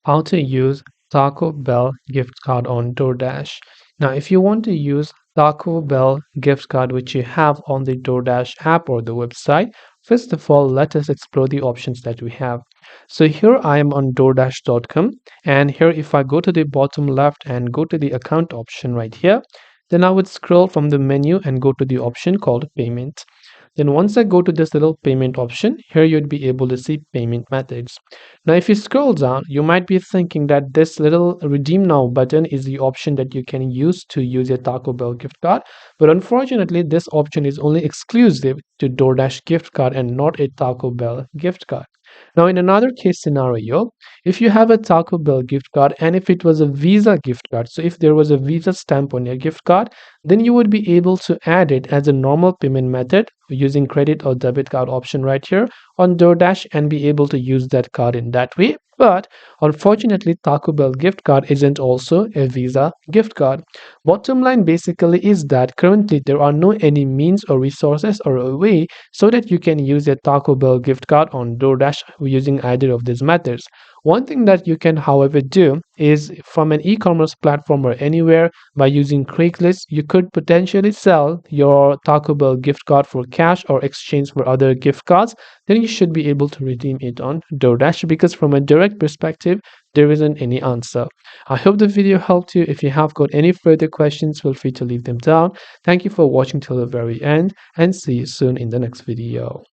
How to use Taco Bell gift card on DoorDash. Now, if you want to use Taco Bell gift card which you have on the DoorDash app or the website, first of all, let us explore the options that we have. So here I am on DoorDash.com, and here if I go to the bottom left and go to the account option right here, then I would scroll from the menu and go to the option called payment. Then once I go to this little payment option, here you'd be able to see payment methods. Now, if you scroll down, you might be thinking that this little redeem now button is the option that you can use to use your Taco Bell gift card. But unfortunately, this option is only exclusive to DoorDash gift card and not a Taco Bell gift card. Now, in another case scenario, if you have a Taco Bell gift card and if it was a Visa gift card, so if there was a Visa stamp on your gift card, then you would be able to add it as a normal payment method using credit or debit card option right here on DoorDash and be able to use that card in that way. But unfortunately, Taco Bell gift card isn't also a Visa gift card. Bottom line basically is that currently there are no any means or resources or a way so that you can use a Taco Bell gift card on DoorDash using either of these methods. One thing that you can, however, do is from an e-commerce platform or anywhere by using Craigslist, you could potentially sell your Taco Bell gift card for cash or exchange for other gift cards. Then you should be able to redeem it on DoorDash because from a direct perspective, there isn't any answer. I hope the video helped you. If you have got any further questions, feel free to leave them down. Thank you for watching till the very end and see you soon in the next video.